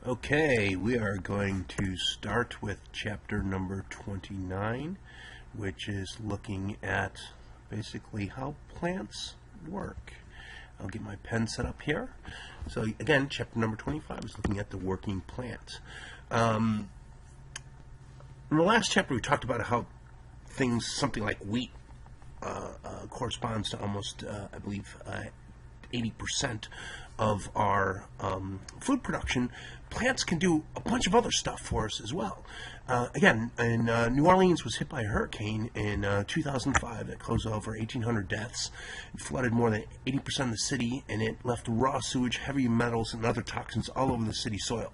Okay, we are going to start with chapter number 29, which is looking at basically how plants work. I'll get my pen set up here. So again, chapter number 25 is looking at the working plant. In the last chapter we talked about how things, something like wheat, corresponds to almost, I believe, 80% of our food production. Plants can do a bunch of other stuff for us as well. Again, New Orleans was hit by a hurricane in 2005 that caused over 1,800 deaths. It flooded more than 80% of the city, and it left raw sewage, heavy metals, and other toxins all over the city soil.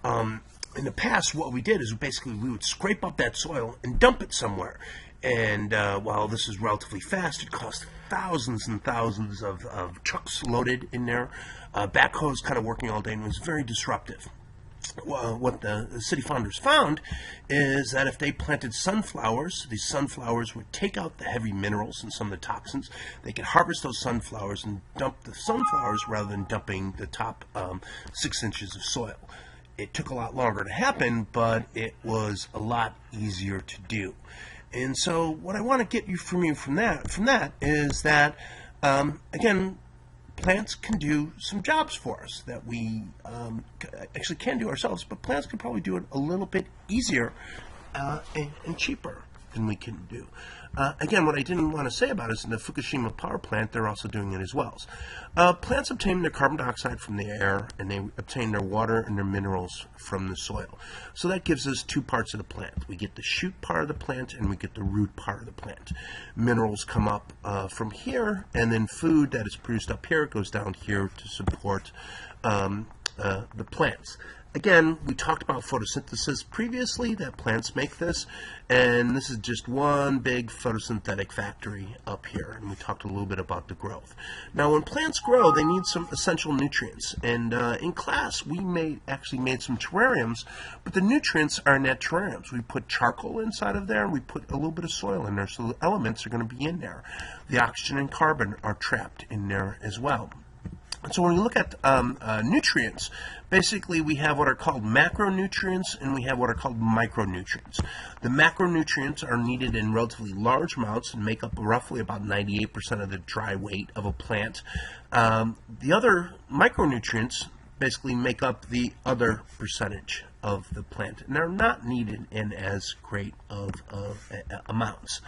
In the past, what we did is basically we would scrape up that soil and dump it somewhere. And while this is relatively fast, it costs thousands and thousands of trucks loaded in there. Backhoes kind of working all day, and it was very disruptive. Well, what the city founders found is that if they planted sunflowers, these sunflowers would take out the heavy minerals and some of the toxins. They could harvest those sunflowers and dump the sunflowers rather than dumping the top 6 inches of soil. It took a lot longer to happen, but it was a lot easier to do. And so what I want to get you from that is that, again, plants can do some jobs for us that we actually can do ourselves, but plants can probably do it a little bit easier and cheaper than we can do. Again, what I didn't want to say about is in the Fukushima power plant, they're also doing it as well. Plants obtain their carbon dioxide from the air, and they obtain their water and their minerals from the soil. So that gives us 2 parts of the plant. We get the shoot part of the plant, and we get the root part of the plant. Minerals come up from here, and then food that is produced up here goes down here to support the plants. Again, we talked about photosynthesis previously, that plants make this, and this is just one big photosynthetic factory up here, and we talked a little bit about the growth. Now, when plants grow, they need some essential nutrients, and in class, we actually made some terrariums, but the nutrients are in that terrariums. We put charcoal inside of there, and we put a little bit of soil in there, so the elements are going to be in there. The oxygen and carbon are trapped in there as well. So when we look at nutrients, basically we have what are called macronutrients and we have what are called micronutrients. The macronutrients are needed in relatively large amounts and make up roughly about 98% of the dry weight of a plant. The other micronutrients basically make up the other percentage of the plant, and they're not needed in as great of amounts.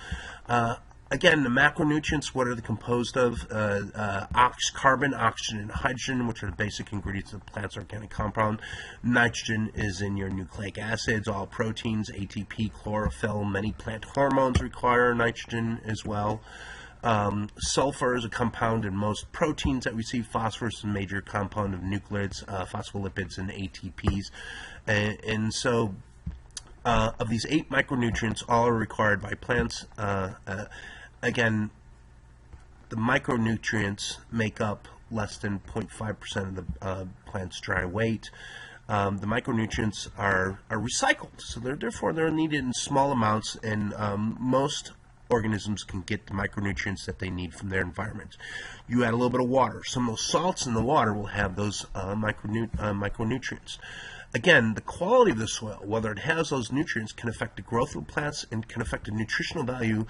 Again, the macronutrients, what are they composed of? Carbon, oxygen, and hydrogen, which are the basic ingredients of the plant's organic compound. Nitrogen is in your nucleic acids, all proteins, ATP, chlorophyll. Many plant hormones require nitrogen as well. Sulfur is a compound in most proteins that we see. Phosphorus is a major compound of nucleids, phospholipids, and ATPs. And so of these 8 micronutrients, all are required by plants. Again, the micronutrients make up less than 0.5% of the plant's dry weight. The micronutrients are recycled, so therefore they're needed in small amounts, and most organisms can get the micronutrients that they need from their environment. You add a little bit of water. Some of those salts in the water will have those micronutrients. Again, the quality of the soil, whether it has those nutrients, can affect the growth of the plants and can affect the nutritional value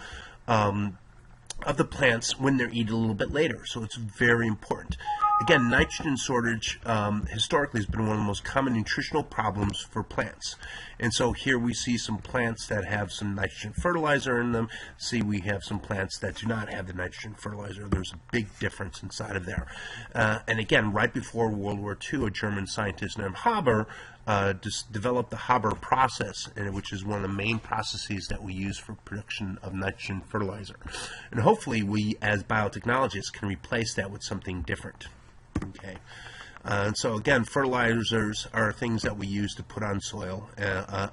of the plants when they're eaten a little bit later. So it's very important. Again, nitrogen shortage historically has been one of the most common nutritional problems for plants. And so here we see some plants that have some nitrogen fertilizer in them. See, we have some plants that do not have the nitrogen fertilizer. There's a big difference inside of there. And again, right before World War II, a German scientist named Haber developed the Haber process, which is one of the main processes that we use for production of nitrogen fertilizer. And hopefully we, as biotechnologists, can replace that with something different. Okay. And so again, fertilizers are things that we use to put on soil.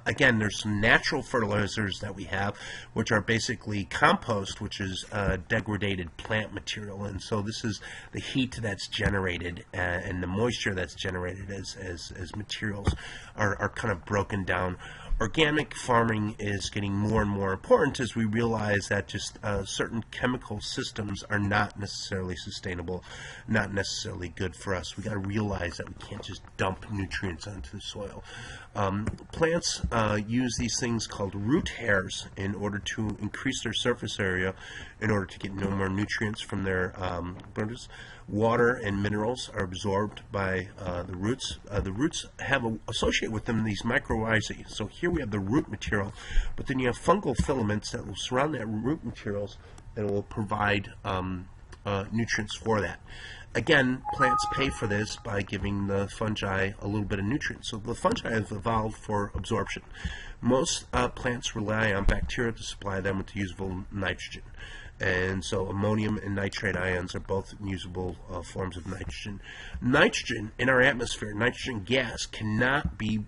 Again, there's some natural fertilizers that we have, which are basically compost, which is degraded plant material. And so this is the heat that's generated and the moisture that's generated as materials are kind of broken down. Organic farming is getting more and more important as we realize that just certain chemical systems are not necessarily sustainable, not necessarily good for us. We got to realize that we can't just dump nutrients onto the soil. Plants use these things called root hairs in order to increase their surface area, in order to get no more nutrients from their roots. Water and minerals are absorbed by the roots. The roots have associated with them these mycorrhizae. So here we have the root material, but then you have fungal filaments that will surround that root materials and will provide nutrients for that. Again, plants pay for this by giving the fungi a little bit of nutrients. So the fungi have evolved for absorption. Most plants rely on bacteria to supply them with usable nitrogen. And so ammonium and nitrate ions are both usable forms of nitrogen. Nitrogen in our atmosphere, nitrogen gas, cannot be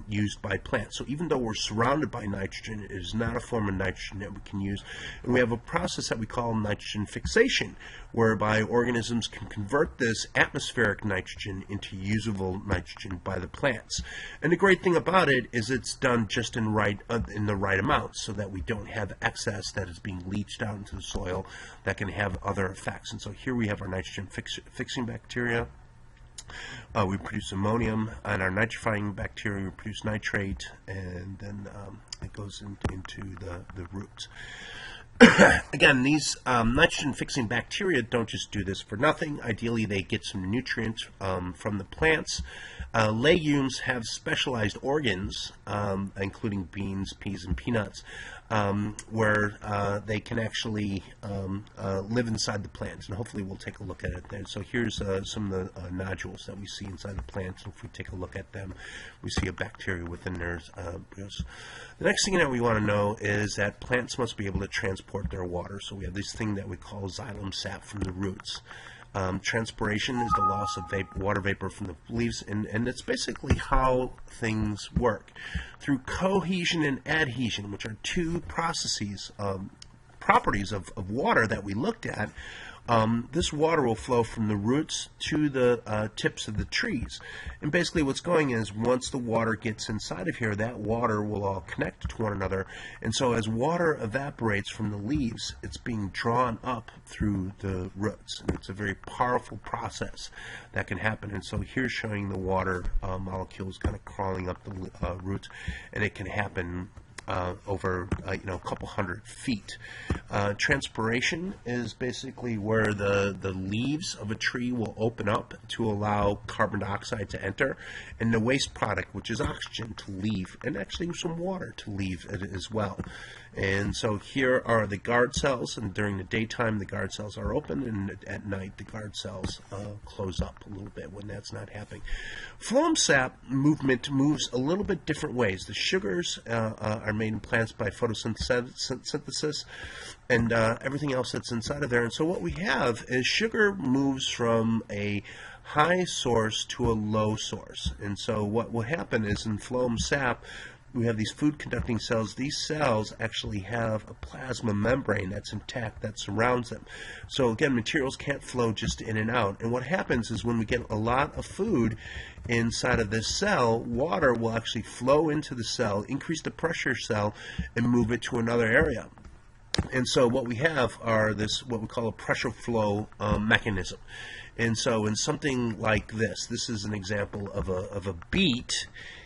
used by plants. So even though we're surrounded by nitrogen, it is not a form of nitrogen that we can use. And we have a process that we call nitrogen fixation, whereby organisms can convert this atmospheric nitrogen into usable nitrogen by the plants. And the great thing about it is it's done just in the right amount, so that we don't have excess that is being leached out into the soil that can have other effects. And so here we have our nitrogen fixing bacteria. We produce ammonium, and our nitrifying bacteria we produce nitrate, and then it goes into the roots. Again, these nitrogen-fixing bacteria don't just do this for nothing. Ideally, they get some nutrients from the plants. Legumes have specialized organs, including beans, peas, and peanuts, where they can actually live inside the plants, and hopefully we'll take a look at it then. So here's some of the nodules that we see inside the plants. If we take a look at them, we see a bacteria within there. The next thing that we want to know is that plants must be able to transport their water. So we have this thing that we call xylem sap from the roots. Transpiration is the loss of water vapor from the leaves, and it's basically how things work. Through cohesion and adhesion, which are two processes, properties of water that we looked at, this water will flow from the roots to the tips of the trees. And basically what's going is, once the water gets inside of here, that water will all connect to one another. And so as water evaporates from the leaves, it's being drawn up through the roots. And it's a very powerful process that can happen. And so here's showing the water molecules kind of crawling up the roots, and it can happen over a couple hundred feet. Transpiration is basically where the leaves of a tree will open up to allow carbon dioxide to enter, and the waste product, which is oxygen, to leave, and actually some water to leave as well. And so here are the guard cells, and during the daytime the guard cells are open, and at night the guard cells close up a little bit when that's not happening. Phloem sap movement moves a little bit different ways. The sugars are made in plants by photosynthesis, and everything else that's inside of there. And so what we have is sugar moves from a high source to a low source. And so what will happen is, in phloem sap, we have these food-conducting cells. These cells actually have a plasma membrane that's intact that surrounds them. So again, materials can't flow just in and out. And what happens is, when we get a lot of food inside of this cell, water will actually flow into the cell, increase the pressure cell, and move it to another area. And so what we have are what we call a pressure flow mechanism. And so in something like this is an example of a beet.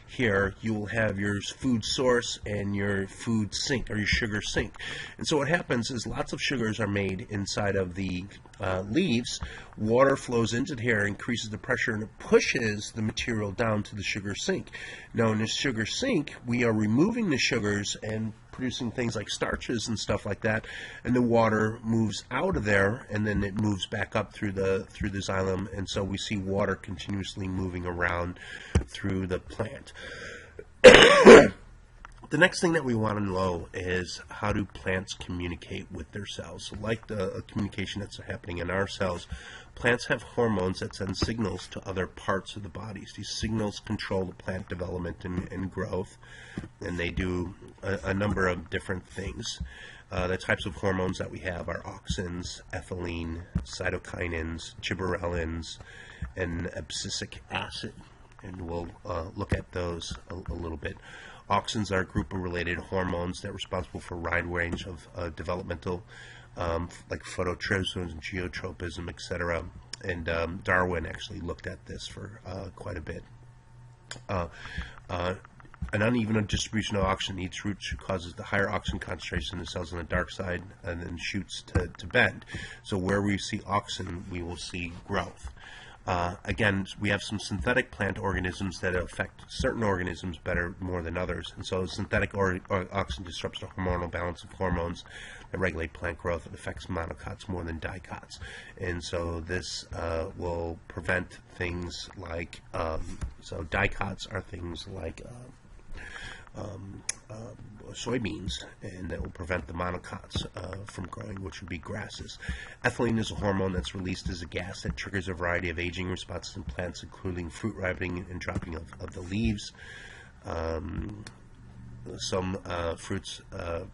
Here you will have your food source and your food sink, or your sugar sink. And so what happens is, lots of sugars are made inside of the leaves. Water flows into here, increases the pressure, and it pushes the material down to the sugar sink. Now in this sugar sink, we are removing the sugars and producing things like starches and stuff like that, and the water moves out of there, and then it moves back up through the xylem, and so we see water continuously moving around through the plant. The next thing that we want to know is, how do plants communicate with their cells? So like the communication that's happening in our cells, plants have hormones that send signals to other parts of the bodies. These signals control the plant development and growth, and they do a number of different things. The types of hormones that we have are auxins, ethylene, cytokinins, gibberellins, and abscisic acid. and we'll look at those a little bit. Auxins are a group of related hormones that are responsible for a wide range of developmental, like phototropism and geotropism, etc. And Darwin actually looked at this for quite a bit. An uneven distribution of auxin in each root causes the higher auxin concentration in the cells on the dark side and then shoots to bend. So where we see auxin, we will see growth. Again, we have some synthetic plant organisms that affect certain organisms more than others. And so synthetic auxin disrupts the hormonal balance of hormones that regulate plant growth. It affects monocots more than dicots. And so this will prevent things like, so dicots are things like soybeans, and that will prevent the monocots from growing, which would be grasses. Ethylene is a hormone that's released as a gas that triggers a variety of aging responses in plants, including fruit ripening and dropping of the leaves. Some fruits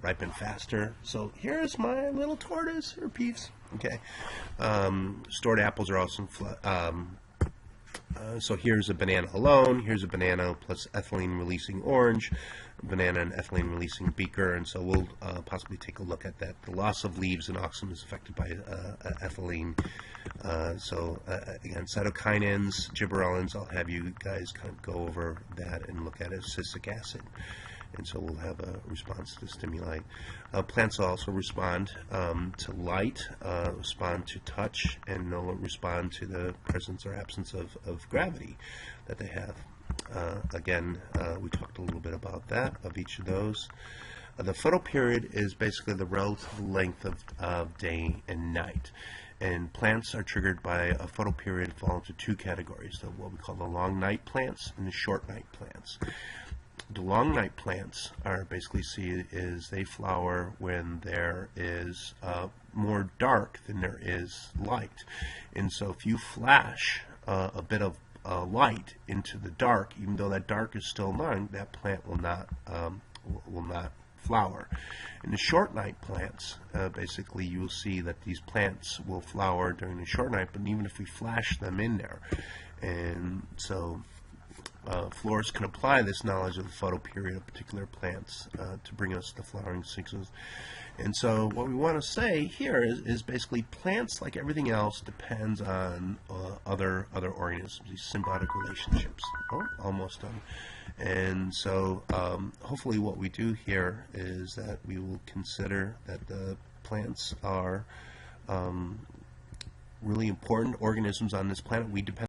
ripen faster. So here's my little tortoise, or peeves. Okay. Stored apples are also so here's a banana alone, here's a banana plus ethylene releasing orange, banana and ethylene releasing beaker, and so we'll possibly take a look at that. The loss of leaves in auxin is affected by ethylene. Again, cytokinins, gibberellins, I'll have you guys kind of go over that and look at it. Citric acid. And so we'll have a response to stimuli. Plants also respond to light, respond to touch, and they'll respond to the presence or absence of gravity that they have. Again, we talked a little bit about that, of each of those. The photoperiod is basically the relative length of day and night. And plants are triggered by a photoperiod fall into two categories, what we call the long night plants and the short night plants. The long night plants are basically they flower when there is more dark than there is light. And so if you flash a bit of light into the dark, even though that dark is still long, that plant will not flower. In the short night plants, basically you will see that these plants will flower during the short night, but even if we flash them in there. And so florists can apply this knowledge of the photoperiod of particular plants to bring us the flowering sequences. And so what we want to say here is basically plants, like everything else, depends on other organisms, these symbiotic relationships. Oh, almost done. And so hopefully what we do here is that we will consider that the plants are really important organisms on this planet. We depend